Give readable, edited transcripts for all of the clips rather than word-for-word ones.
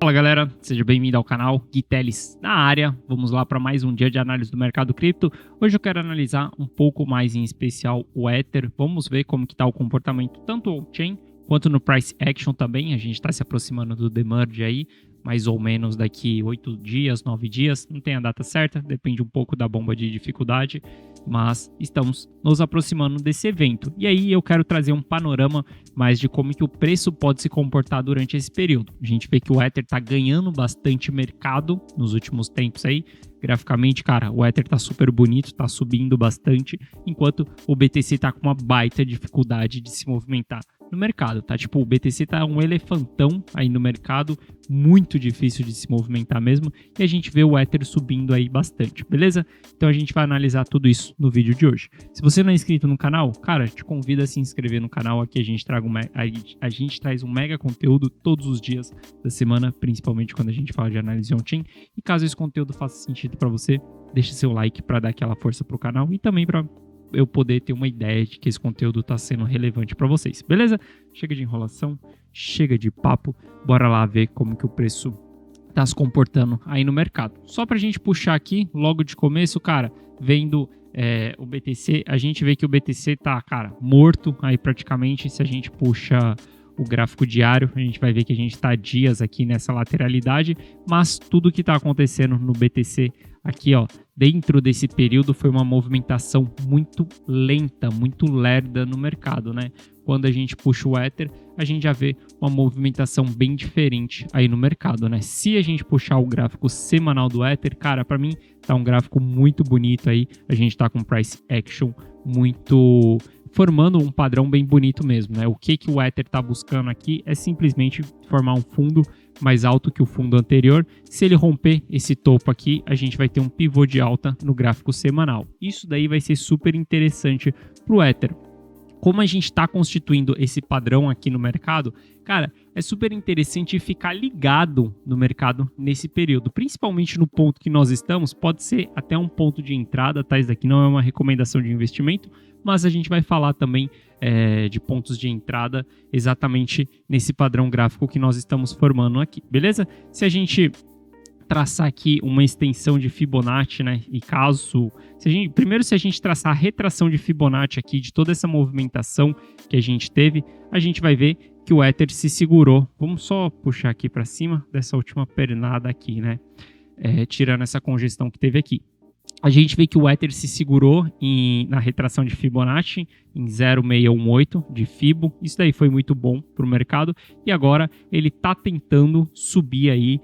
Fala galera, seja bem-vindo ao canal Gui Teles na área. Vamos lá para mais um dia de análise do mercado cripto. Hoje eu quero analisar um pouco mais em especial o Ether. Vamos ver como que está o comportamento tanto on-chain quanto no price action também. A gente está se aproximando do demerge aí, mais ou menos daqui 8 dias, 9 dias. Não tem a data certa, depende um pouco da bomba de dificuldade, mas estamos nos aproximando desse evento. E aí eu quero trazer um panorama mais de como que o preço pode se comportar durante esse período. A gente vê que o Ether está ganhando bastante mercado nos últimos tempos aí. Graficamente, cara, o Ether tá super bonito, tá subindo bastante, enquanto o BTC tá com uma baita dificuldade de se movimentar no mercado, tá? Tipo, o BTC tá um elefantão aí no mercado, muito difícil de se movimentar mesmo, e a gente vê o Ether subindo aí bastante, beleza? Então a gente vai analisar tudo isso no vídeo de hoje. Se você não é inscrito no canal, cara, te convido a se inscrever no canal. Aqui a gente traz um mega conteúdo todos os dias da semana, principalmente quando a gente fala de análise on-chain. E caso esse conteúdo faça sentido para você, deixe seu like para dar aquela força pro canal e também para eu poder ter uma ideia de que esse conteúdo está sendo relevante para vocês, beleza? Chega de enrolação, chega de papo, bora lá ver como que o preço está se comportando aí no mercado. Só para a gente puxar aqui, logo de começo, cara, vendo o BTC, a gente vê que o BTC tá, cara, morto aí praticamente. Se a gente puxa o gráfico diário, a gente vai ver que a gente está dias aqui nessa lateralidade, mas tudo que está acontecendo no BTC aqui, ó, dentro desse período foi uma movimentação muito lenta, muito lerda no mercado, né? Quando a gente puxa o Ether, a gente já vê uma movimentação bem diferente aí no mercado, né? Se a gente puxar o gráfico semanal do Ether, cara, para mim tá um gráfico muito bonito aí. A gente tá com price action muito formando um padrão bem bonito mesmo, né? O que o Ether está buscando aqui é simplesmente formar um fundo mais alto que o fundo anterior. Se ele romper esse topo aqui, a gente vai ter um pivô de alta no gráfico semanal. Isso daí vai ser super interessante para o Ether. Como a gente está constituindo esse padrão aqui no mercado, cara, é super interessante ficar ligado no mercado nesse período, principalmente no ponto que nós estamos. Pode ser até um ponto de entrada, tá? Isso daqui não é uma recomendação de investimento, mas a gente vai falar também de pontos de entrada exatamente nesse padrão gráfico que nós estamos formando aqui, beleza? Se a gente traçar aqui uma extensão de Fibonacci, né? E caso... Primeiro, se a gente traçar a retração de Fibonacci aqui, de toda essa movimentação que a gente teve, a gente vai ver que o Ether se segurou. Vamos só puxar aqui para cima dessa última pernada aqui, né? Tirando essa congestão que teve aqui. A gente vê que o Ether se segurou na retração de Fibonacci em 0,618 de Fibo. Isso daí foi muito bom para o mercado. E agora ele está tentando subir aí,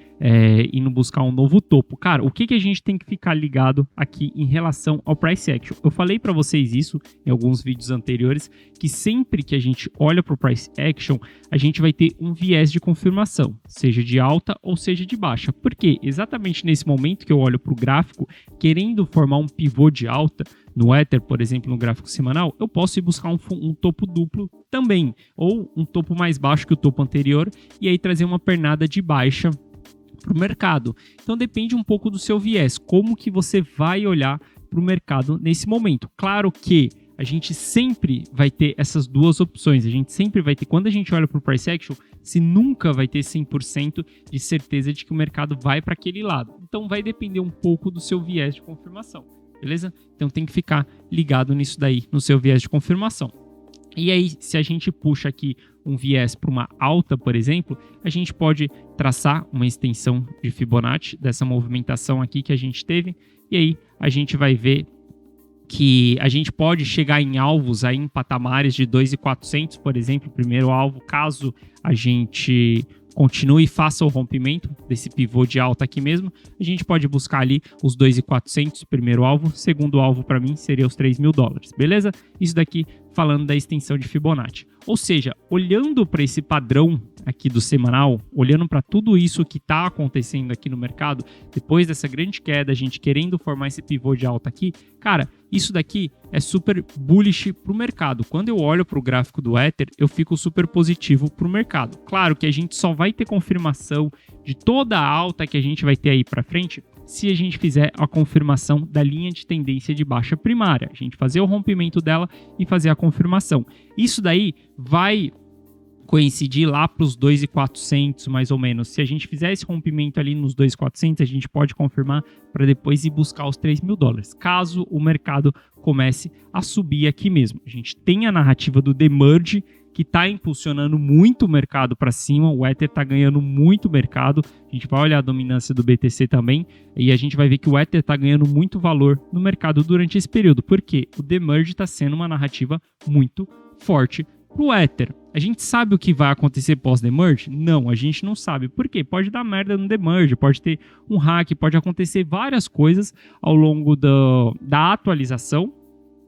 indo buscar um novo topo. Cara, o que a gente tem que ficar ligado aqui em relação ao price action? Eu falei para vocês isso em alguns vídeos anteriores, que sempre que a gente olha para o price action, a gente vai ter um viés de confirmação, seja de alta ou seja de baixa. Porque exatamente nesse momento que eu olho para o gráfico, querendo formar um pivô de alta, no Ether, por exemplo, no gráfico semanal, eu posso ir buscar um topo duplo também, ou um topo mais baixo que o topo anterior, e aí trazer uma pernada de baixa para o mercado. Então depende um pouco do seu viés, como que você vai olhar para o mercado nesse momento. Claro que a gente sempre vai ter essas duas opções, a gente sempre vai ter, quando a gente olha para o price action, você nunca vai ter 100% de certeza de que o mercado vai para aquele lado. Então vai depender um pouco do seu viés de confirmação. Beleza? Então tem que ficar ligado nisso daí, no seu viés de confirmação. E aí, se a gente puxa aqui um viés para uma alta, por exemplo, a gente pode traçar uma extensão de Fibonacci dessa movimentação aqui que a gente teve. E aí a gente vai ver que a gente pode chegar em alvos aí em patamares de 2.400, por exemplo, primeiro alvo, caso a gente continue e faça o rompimento desse pivô de alta aqui mesmo, a gente pode buscar ali os 2.400, primeiro alvo. Segundo alvo para mim seria os $3.000, beleza? Isso daqui falando da extensão de Fibonacci. Ou seja, olhando para esse padrão aqui do semanal, olhando para tudo isso que está acontecendo aqui no mercado, depois dessa grande queda, a gente querendo formar esse pivô de alta aqui, cara, isso daqui é super bullish para o mercado. Quando eu olho para o gráfico do Ether, eu fico super positivo para o mercado. Claro que a gente só vai ter confirmação de toda a alta que a gente vai ter aí para frente se a gente fizer a confirmação da linha de tendência de baixa primária. A gente fazer o rompimento dela e fazer a confirmação. Isso daí vai coincidir lá para os 2.400 mais ou menos. Se a gente fizer esse rompimento ali nos 2.400, a gente pode confirmar para depois ir buscar os $3.000, caso o mercado comece a subir aqui mesmo. A gente tem a narrativa do Demerge, que está impulsionando muito o mercado para cima, o Ether está ganhando muito mercado, a gente vai olhar a dominância do BTC também, e a gente vai ver que o Ether está ganhando muito valor no mercado durante esse período, porque o Demerge está sendo uma narrativa muito forte para o Ether. A gente sabe o que vai acontecer pós-Demerge? Não, a gente não sabe. Por quê? Pode dar merda no Demerge, pode ter um hack, pode acontecer várias coisas ao longo da atualização,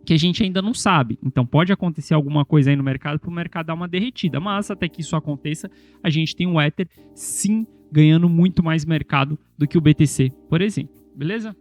que a gente ainda não sabe. Então pode acontecer alguma coisa aí no mercado para o mercado dar uma derretida. Mas até que isso aconteça, a gente tem o Ether sim ganhando muito mais mercado do que o BTC, por exemplo. Beleza?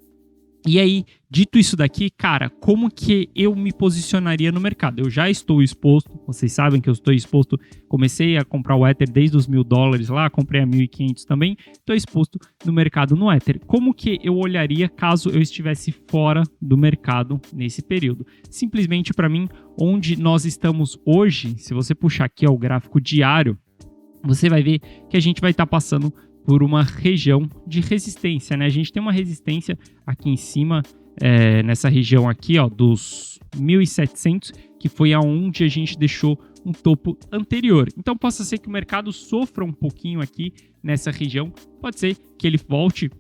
E aí, dito isso daqui, cara, como que eu me posicionaria no mercado? Eu já estou exposto, vocês sabem que eu estou exposto, comecei a comprar o Ether desde os $1.000 lá, comprei a 1.500 também, estou exposto no mercado no Ether. Como que eu olharia caso eu estivesse fora do mercado nesse período? Simplesmente para mim, onde nós estamos hoje, se você puxar aqui ó, o gráfico diário, você vai ver que a gente vai estar passando por uma região de resistência, né? A gente tem uma resistência aqui em cima, nessa região aqui, ó, dos 1.700, que foi aonde a gente deixou um topo anterior. Então, possa ser que o mercado sofra um pouquinho aqui nessa região, pode ser que ele volte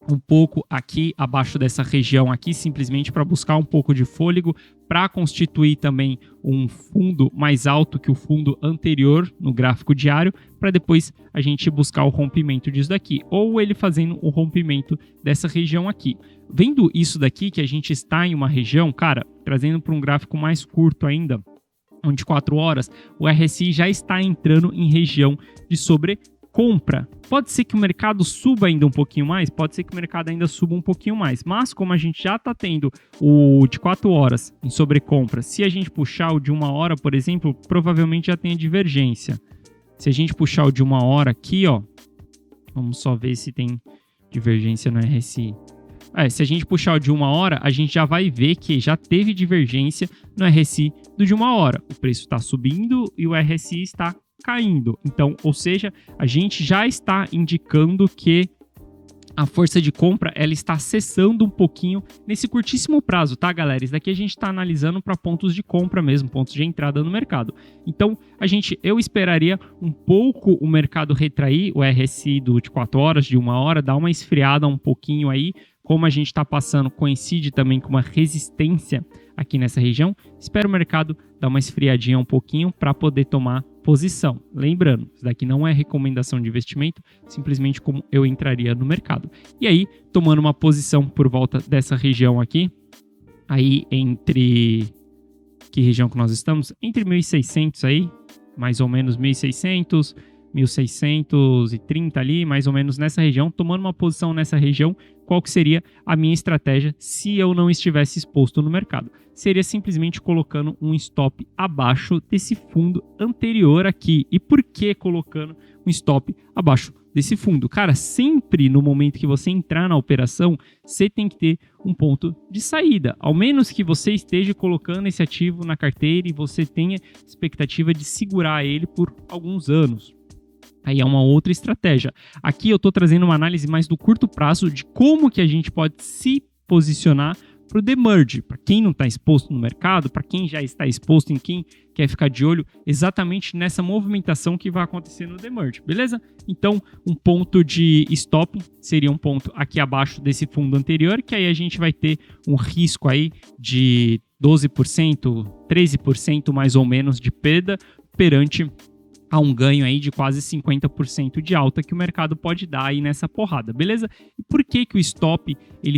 um pouco aqui abaixo dessa região aqui, simplesmente para buscar um pouco de fôlego, para constituir também um fundo mais alto que o fundo anterior no gráfico diário, para depois a gente buscar o rompimento disso daqui, ou ele fazendo o rompimento dessa região aqui. Vendo isso daqui, que a gente está em uma região, cara, trazendo para um gráfico mais curto ainda, onde 4 horas, o RSI já está entrando em região de sobrecompra. Pode ser que o mercado suba ainda um pouquinho mais, pode ser que o mercado ainda suba um pouquinho mais, mas como a gente já está tendo o de 4 horas em sobrecompra, se a gente puxar o de 1 hora, por exemplo, provavelmente já tem a divergência. Se a gente puxar o de 1 hora aqui, ó, vamos só ver se tem divergência no RSI. Se a gente puxar o de 1 hora, a gente já vai ver que já teve divergência no RSI do de 1 hora. O preço está subindo e o RSI está caindo. Então, ou seja, a gente já está indicando que a força de compra ela está cessando um pouquinho nesse curtíssimo prazo, tá, galera? Isso daqui a gente está analisando para pontos de compra mesmo, pontos de entrada no mercado. Então, eu esperaria um pouco o mercado retrair, o RSI de 4 horas, de 1 hora, dar uma esfriada um pouquinho aí. Como a gente está passando, coincide também com uma resistência aqui nessa região. Espero o mercado dar uma esfriadinha um pouquinho para poder tomar posição. Lembrando, isso daqui não é recomendação de investimento, simplesmente como eu entraria no mercado. E aí, tomando uma posição por volta dessa região aqui, aí entre... Que região que nós estamos? Entre 1.600 aí, mais ou menos 1.600... 1.630 ali, mais ou menos nessa região, tomando uma posição nessa região, qual que seria a minha estratégia se eu não estivesse exposto no mercado? Seria simplesmente colocando um stop abaixo desse fundo anterior aqui. E por que colocando um stop abaixo desse fundo? Cara, sempre no momento que você entrar na operação, você tem que ter um ponto de saída. Ao menos que você esteja colocando esse ativo na carteira e você tenha expectativa de segurar ele por alguns anos. Aí é uma outra estratégia. Aqui eu estou trazendo uma análise mais do curto prazo de como que a gente pode se posicionar para o Demerge. Para quem não está exposto no mercado, para quem já está exposto, em quem quer ficar de olho exatamente nessa movimentação que vai acontecer no Demerge, beleza? Então, um ponto de stop seria um ponto aqui abaixo desse fundo anterior, que aí a gente vai ter um risco aí de 12%, 13% mais ou menos de perda perante a um ganho aí de quase 50% de alta que o mercado pode dar aí nessa porrada, beleza? E por que que o stop,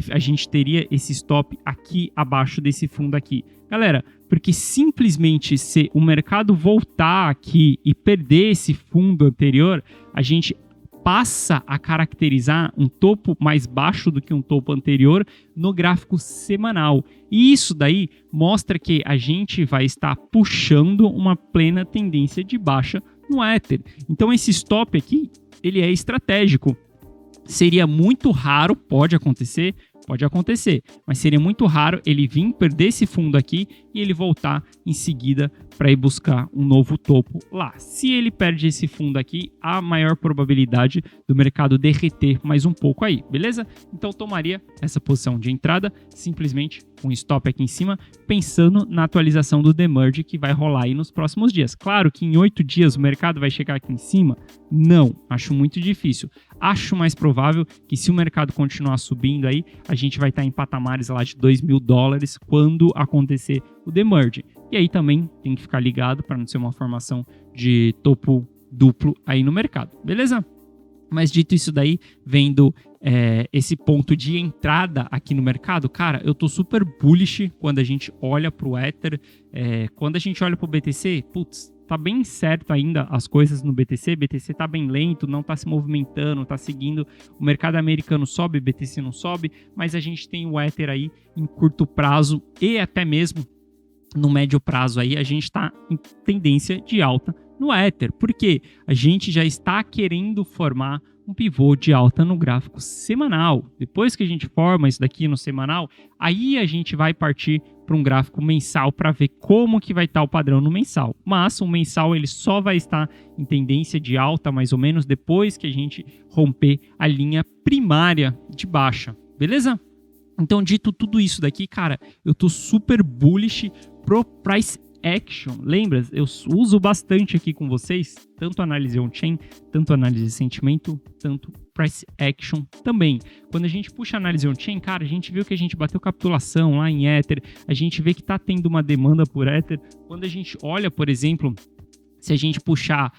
a gente teria esse stop aqui abaixo desse fundo aqui? Galera, porque simplesmente se o mercado voltar aqui e perder esse fundo anterior, a gente passa a caracterizar um topo mais baixo do que um topo anterior no gráfico semanal. E isso daí mostra que a gente vai estar puxando uma plena tendência de baixa no Ether. Então esse stop aqui, ele é estratégico. Seria muito raro, pode acontecer, mas seria muito raro ele vir perder esse fundo aqui e ele voltar em seguida para ir buscar um novo topo lá. Se ele perde esse fundo aqui, há maior probabilidade do mercado derreter mais um pouco aí, beleza? Então tomaria essa posição de entrada simplesmente com stop aqui em cima, pensando na atualização do Demerge que vai rolar aí nos próximos dias. Claro que em 8 dias o mercado vai chegar aqui em cima? Não, acho muito difícil. Acho mais provável que se o mercado continuar subindo aí, a gente vai estar em patamares lá de $2.000 quando acontecer o Demerge. E aí também tem que ficar ligado para não ser uma formação de topo duplo aí no mercado, beleza? Mas dito isso daí, vendo esse ponto de entrada aqui no mercado, cara, eu tô super bullish quando a gente olha pro Ether, quando a gente olha pro BTC, putz, tá bem certo ainda as coisas no BTC tá bem lento, não tá se movimentando, tá seguindo, o mercado americano sobe, BTC não sobe, mas a gente tem o Ether aí em curto prazo e até mesmo no médio prazo aí, a gente está em tendência de alta no Ether, porque a gente já está querendo formar um pivô de alta no gráfico semanal. Depois que a gente forma isso daqui no semanal, aí a gente vai partir para um gráfico mensal para ver como que vai estar o padrão no mensal. Mas o mensal ele só vai estar em tendência de alta mais ou menos depois que a gente romper a linha primária de baixa, beleza? Então, dito tudo isso daqui, cara, eu tô super bullish pro price action. Lembra? Eu uso bastante aqui com vocês, tanto análise on-chain, tanto análise de sentimento, tanto price action também. Quando a gente puxa a análise on-chain, cara, a gente viu que a gente bateu capitulação lá em Ether, a gente vê que tá tendo uma demanda por Ether. Quando a gente olha, por exemplo, se a gente puxar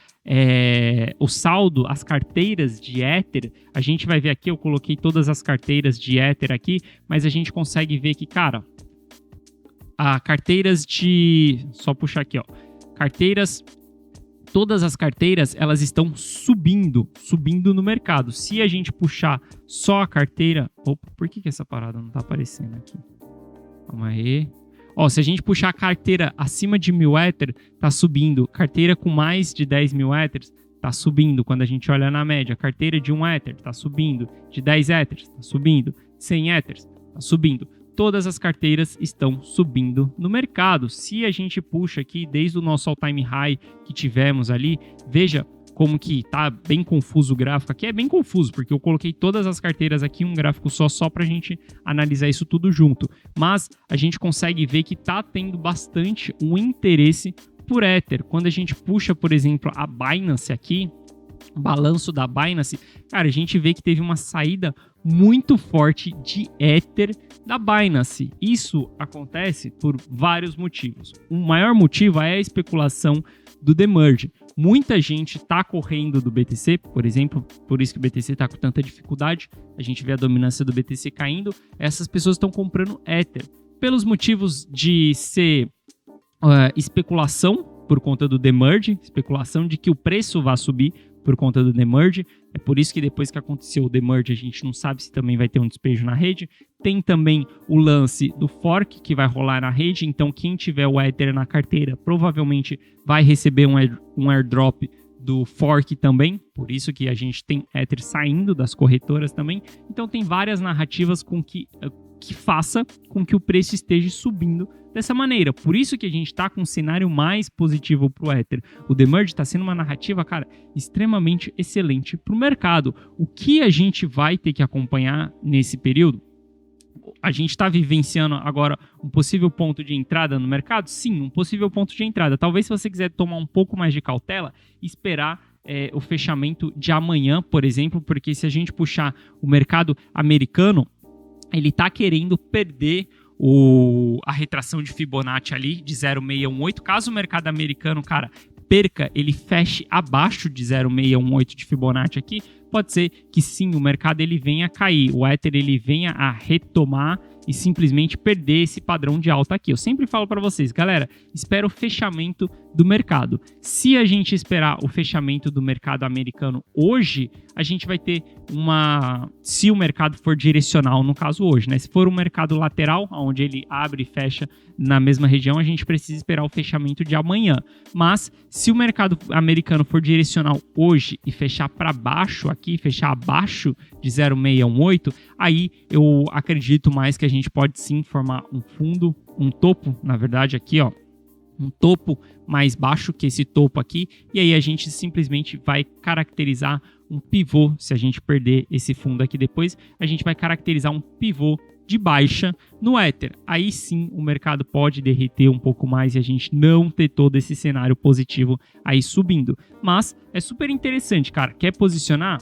o saldo, as carteiras de Ether, a gente vai ver aqui, eu coloquei todas as carteiras de Ether aqui, mas a gente consegue ver que, cara, carteiras de... Só puxar aqui, ó. Carteiras... Todas as carteiras, elas estão subindo no mercado. Se a gente puxar só a carteira... Opa, por que essa parada não tá aparecendo aqui? Calma aí. Ó, se a gente puxar a carteira acima de 1.000 Ether, tá subindo. Carteira com mais de 10.000 Ethers, tá subindo. Quando a gente olha na média, carteira de 1 Ether, tá subindo. De 10 Ethers, tá subindo. 100 Ethers, tá subindo. Todas as carteiras estão subindo no mercado. Se a gente puxa aqui desde o nosso all-time high que tivemos ali, veja como que tá bem confuso o gráfico. Aqui é bem confuso, porque eu coloquei todas as carteiras aqui em um gráfico só pra gente analisar isso tudo junto. Mas a gente consegue ver que tá tendo bastante um interesse por Ether. Quando a gente puxa, por exemplo, a Binance aqui, o balanço da Binance, cara, a gente vê que teve uma saída muito forte de Ether da Binance. Isso acontece por vários motivos. O maior motivo é a especulação do Demerge. Muita gente está correndo do BTC, por exemplo, por isso que o BTC está com tanta dificuldade. A gente vê a dominância do BTC caindo. Essas pessoas estão comprando Ether. Pelos motivos de ser especulação por conta do Demerge, especulação de que o preço vai subir por conta do Demerge. É por isso que depois que aconteceu o Demerge, a gente não sabe se também vai ter um despejo na rede. Tem também o lance do fork que vai rolar na rede, então quem tiver o Ether na carteira provavelmente vai receber um airdrop do fork também, por isso que a gente tem Ether saindo das corretoras também. Então tem várias narrativas que faça com que o preço esteja subindo dessa maneira. Por isso que a gente está com um cenário mais positivo para o Ether. O Demerge está sendo uma narrativa, cara, extremamente excelente para o mercado. O que a gente vai ter que acompanhar nesse período? A gente está vivenciando agora um possível ponto de entrada no mercado? Sim, um possível ponto de entrada. Talvez se você quiser tomar um pouco mais de cautela, esperar o fechamento de amanhã, por exemplo, porque se a gente puxar o mercado americano, ele está querendo perder a retração de Fibonacci ali de 0,618. Caso o mercado americano, cara, perca, ele feche abaixo de 0,618 de Fibonacci aqui, pode ser que sim, o mercado ele venha a cair, o Ether ele venha a retomar e simplesmente perder esse padrão de alta aqui. Eu sempre falo para vocês, galera, espera o fechamento do mercado. Se a gente esperar o fechamento do mercado americano hoje, a gente vai ter se o mercado for direcional, no caso hoje, né? Se for um mercado lateral, onde ele abre e fecha na mesma região, a gente precisa esperar o fechamento de amanhã. Mas se o mercado americano for direcional hoje e fechar para baixo aqui, fechar abaixo de 0,618, aí eu acredito mais que a gente pode sim formar um fundo, um topo, na verdade aqui, ó, um topo mais baixo que esse topo aqui, e aí a gente simplesmente vai caracterizar um pivô. Se a gente perder esse fundo aqui depois, a gente vai caracterizar um pivô de baixa no Ether. Aí sim o mercado pode derreter um pouco mais e a gente não ter todo esse cenário positivo aí subindo. Mas é super interessante, cara. Quer posicionar?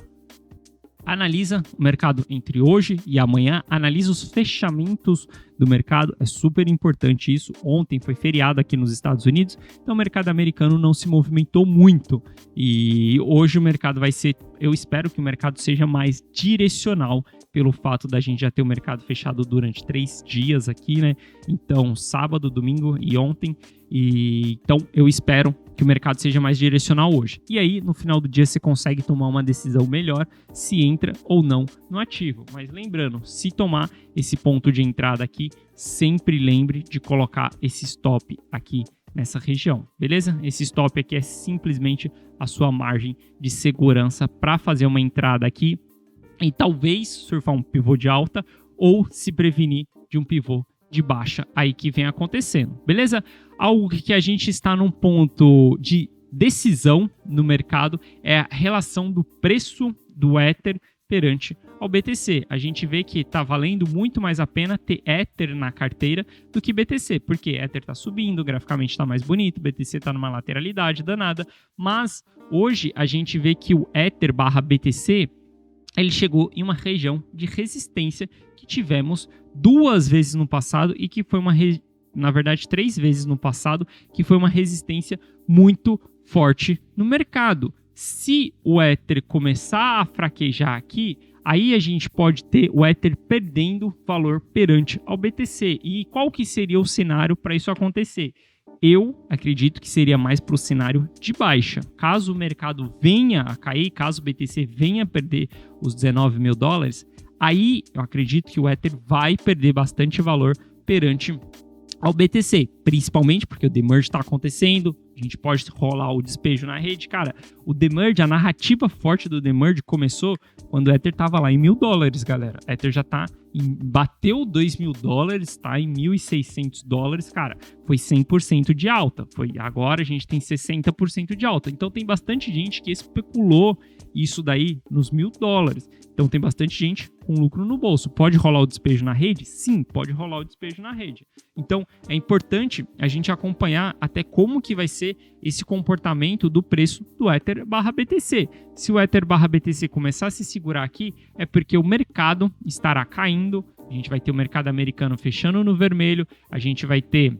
Analisa o mercado entre hoje e amanhã, analisa os fechamentos do mercado, é super importante isso. Ontem foi feriado aqui nos Estados Unidos, então o mercado americano não se movimentou muito e hoje o mercado vai ser, eu espero que o mercado seja mais direcional pelo fato da gente já ter o mercado fechado durante 3 dias aqui, né? Então sábado, domingo e ontem, e então eu espero que o mercado seja mais direcional hoje. E aí, no final do dia, você consegue tomar uma decisão melhor se entra ou não no ativo. Mas lembrando, se tomar esse ponto de entrada aqui, sempre lembre de colocar esse stop aqui nessa região, beleza? Esse stop aqui é simplesmente a sua margem de segurança para fazer uma entrada aqui e talvez surfar um pivô de alta ou se prevenir de um pivô de baixa aí que vem acontecendo, beleza? Algo que a gente está num ponto de decisão no mercado é a relação do preço do Ether perante ao BTC. A gente vê que está valendo muito mais a pena ter Ether na carteira do que BTC, porque Ether está subindo, graficamente está mais bonito, BTC está numa lateralidade danada, mas hoje a gente vê que o Ether barra BTC ele chegou em uma região de resistência que tivemos 2 vezes no passado e que foi na verdade 3 vezes no passado, que foi uma resistência muito forte no mercado. Se o Ether começar a fraquejar aqui, aí a gente pode ter o Ether perdendo valor perante ao BTC. E qual que seria o cenário para isso acontecer? Eu acredito que seria mais para o cenário de baixa. Caso o mercado venha a cair, caso o BTC venha a perder os 19 mil dólares, aí eu acredito que o Ether vai perder bastante valor perante ao BTC, principalmente porque o demerge está acontecendo, a gente pode rolar o despejo na rede. Cara, o demerge, a narrativa forte do demerge começou quando o Ether estava lá em 1.000 dólares, galera. O Ether já bateu 2.000 dólares, tá em 1.600 dólares, cara, foi 100% de alta. Agora a gente tem 60% de alta. Então tem bastante gente que especulou isso daí nos 1.000 dólares. Então tem bastante gente com lucro no bolso. Pode rolar o despejo na rede? Sim, pode rolar o despejo na rede. Então é importante a gente acompanhar até como que vai ser esse comportamento do preço do Ether barra BTC. Se o Ether barra BTC começar a se segurar aqui, é porque o mercado estará caindo, a gente vai ter o mercado americano fechando no vermelho, a gente vai ter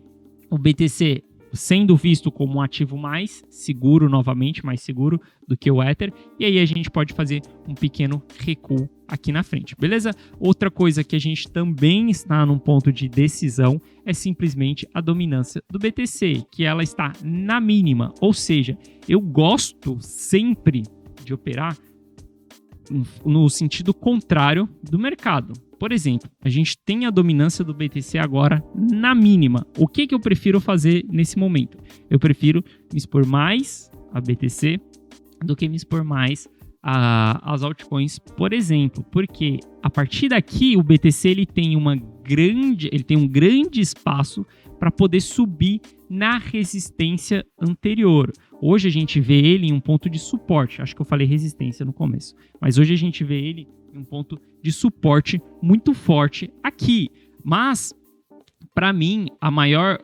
o BTC sendo visto como um ativo mais seguro, novamente, mais seguro do que o Ether, e aí a gente pode fazer um pequeno recuo aqui na frente, beleza? Outra coisa que a gente também está num ponto de decisão é simplesmente a dominância do BTC, que ela está na mínima, ou seja, eu gosto sempre de operar no sentido contrário do mercado. Por exemplo, a gente tem a dominância do BTC agora na mínima. O que eu prefiro fazer nesse momento? Eu prefiro me expor mais a BTC do que me expor mais às altcoins, por exemplo. Porque a partir daqui o BTC ele tem um grande espaço para poder subir na resistência anterior. Hoje a gente vê ele em um ponto de suporte. Acho que eu falei resistência no começo. Mas hoje a gente vê ele em um ponto de suporte muito forte aqui. Mas, para mim, a maior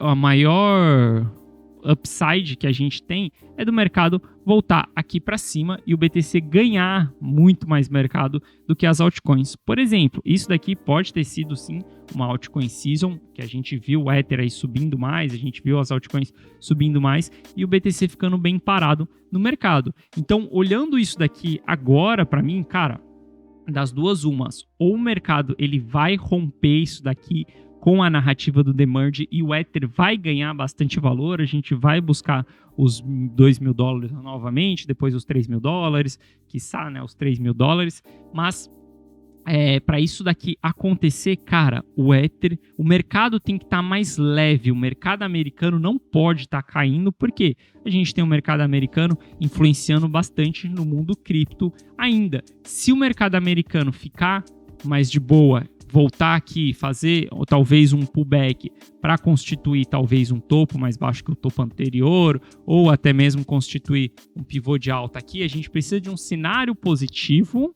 upside que a gente tem é do mercado voltar aqui para cima e o BTC ganhar muito mais mercado do que as altcoins. Por exemplo, isso daqui pode ter sido sim uma altcoin season, que a gente viu o Ether aí subindo mais, a gente viu as altcoins subindo mais e o BTC ficando bem parado no mercado. Então, olhando isso daqui agora para mim, cara, das duas umas, ou o mercado ele vai romper isso daqui com a narrativa do demerge e o Ether vai ganhar bastante valor, a gente vai buscar os 2.000 dólares novamente, depois os 3.000 dólares, quiçá, né, os 3.000 dólares, mas para isso daqui acontecer, cara, o Ether, o mercado tem que estar mais leve, o mercado americano não pode estar caindo, porque a gente tem o mercado americano influenciando bastante no mundo cripto ainda. Se o mercado americano ficar mais de boa, voltar aqui, fazer ou talvez um pullback para constituir talvez um topo mais baixo que o topo anterior, ou até mesmo constituir um pivô de alta aqui, a gente precisa de um cenário positivo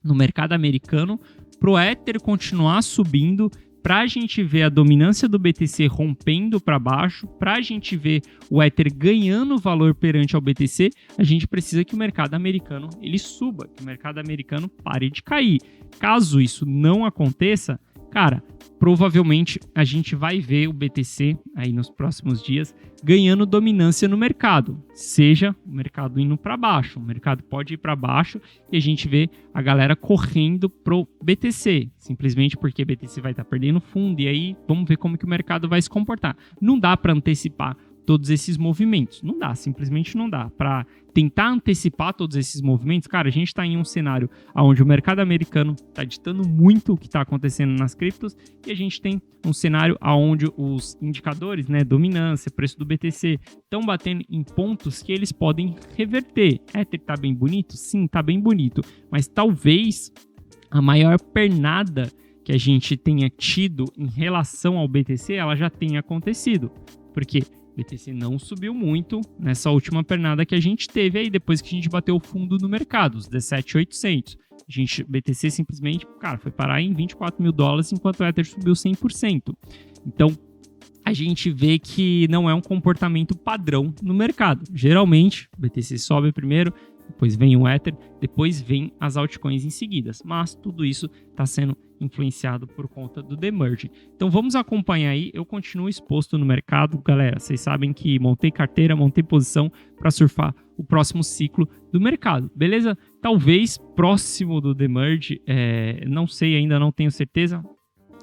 no mercado americano para o Ether continuar subindo, para a gente ver a dominância do BTC rompendo para baixo, para a gente ver o Ether ganhando valor perante ao BTC, a gente precisa que o mercado americano ele suba, que o mercado americano pare de cair. Caso isso não aconteça, cara, provavelmente a gente vai ver o BTC aí nos próximos dias ganhando dominância no mercado, seja o mercado indo para baixo, o mercado pode ir para baixo e a gente vê a galera correndo pro BTC, simplesmente porque BTC vai estar perdendo fundo e aí vamos ver como que o mercado vai se comportar. Não dá para antecipar todos esses movimentos, não dá, simplesmente não dá. Para tentar antecipar todos esses movimentos, cara, a gente está em um cenário onde o mercado americano está ditando muito o que está acontecendo nas criptos e a gente tem um cenário onde os indicadores, né, dominância, preço do BTC, estão batendo em pontos que eles podem reverter. Ether tá bem bonito? Sim, tá bem bonito, mas talvez a maior pernada que a gente tenha tido em relação ao BTC, ela já tenha acontecido, porque BTC não subiu muito nessa última pernada que a gente teve aí, depois que a gente bateu o fundo no mercado, os 17.800. BTC simplesmente, cara, foi parar em $24 mil, enquanto o Ether subiu 100%. Então, a gente vê que não é um comportamento padrão no mercado. Geralmente, o BTC sobe primeiro, depois vem o Ether, depois vem as altcoins em seguida. Mas tudo isso está sendo influenciado por conta do Demerge. Então vamos acompanhar aí, eu continuo exposto no mercado, galera, vocês sabem que montei carteira, montei posição para surfar o próximo ciclo do mercado, beleza? Talvez próximo do Demerge, não sei ainda, não tenho certeza,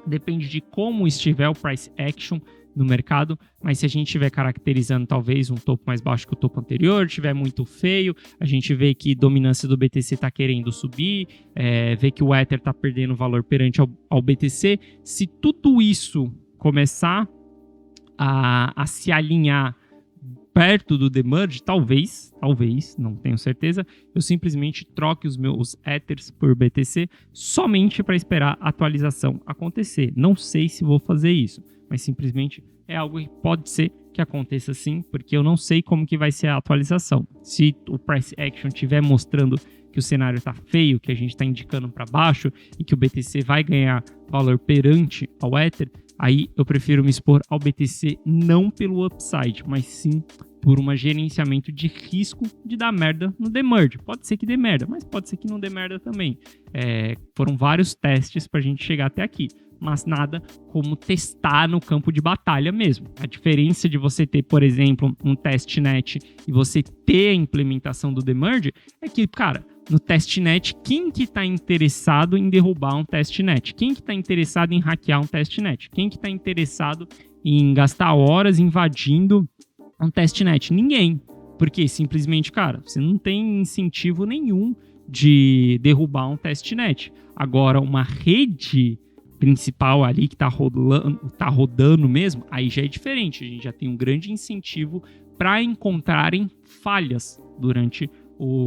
depende de como estiver o price action no mercado, mas se a gente estiver caracterizando talvez um topo mais baixo que o topo anterior, estiver muito feio, a gente vê que a dominância do BTC está querendo subir, vê que o Ether está perdendo valor perante ao BTC, se tudo isso começar a se alinhar perto do Demerge, talvez, não tenho certeza, eu simplesmente troque os meus Ethers por BTC somente para esperar a atualização acontecer. Não sei se vou fazer isso, mas simplesmente é algo que pode ser que aconteça sim, porque eu não sei como que vai ser a atualização. Se o price action estiver mostrando que o cenário está feio, que a gente está indicando para baixo e que o BTC vai ganhar valor perante ao Ether, aí eu prefiro me expor ao BTC não pelo upside, mas sim por um gerenciamento de risco de dar merda no Demerge. Pode ser que dê merda, mas pode ser que não dê merda também. Foram vários testes para a gente chegar até aqui, mas nada como testar no campo de batalha mesmo. A diferença de você ter, por exemplo, um testnet e você ter a implementação do Demerge é que, cara, no testnet, quem que está interessado em derrubar um testnet? Quem que está interessado em hackear um testnet? Quem que está interessado em gastar horas invadindo um testnet? Ninguém. Porque simplesmente, cara, você não tem incentivo nenhum de derrubar um testnet. Agora, uma rede principal ali que tá rodando mesmo, aí já é diferente. A gente já tem um grande incentivo para encontrarem falhas durante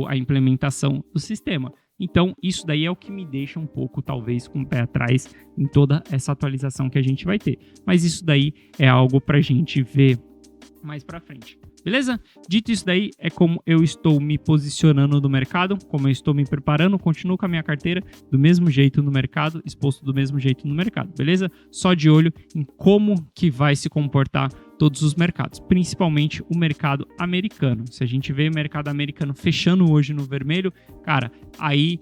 a implementação do sistema. Então, isso daí é o que me deixa um pouco, talvez, com o pé atrás em toda essa atualização que a gente vai ter. Mas isso daí é algo para a gente ver mais para frente. Beleza? Dito isso daí, é como eu estou me posicionando no mercado, como eu estou me preparando, continuo com a minha carteira do mesmo jeito no mercado, exposto do mesmo jeito no mercado, beleza? Só de olho em como que vai se comportar todos os mercados, principalmente o mercado americano. Se a gente vê o mercado americano fechando hoje no vermelho, cara, aí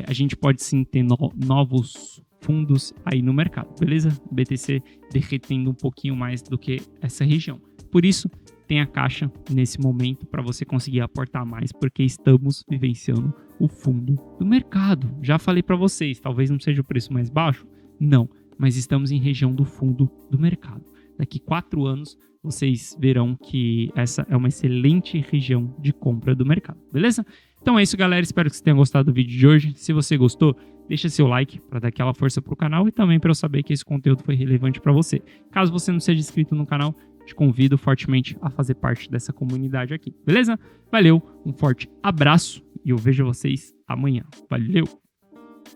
a gente pode sim ter novos fundos aí no mercado, beleza? BTC derretendo um pouquinho mais do que essa região. Por isso, tem a caixa nesse momento para você conseguir aportar mais, porque estamos vivenciando o fundo do mercado. Já falei para vocês, talvez não seja o preço mais baixo, não, mas estamos em região do fundo do mercado. Daqui 4 anos, vocês verão que essa é uma excelente região de compra do mercado, beleza? Então é isso, galera. Espero que você tenha gostado do vídeo de hoje. Se você gostou, deixa seu like para dar aquela força pro canal e também para eu saber que esse conteúdo foi relevante para você. Caso você não seja inscrito no canal, te convido fortemente a fazer parte dessa comunidade aqui, beleza? Valeu, um forte abraço e eu vejo vocês amanhã. Valeu!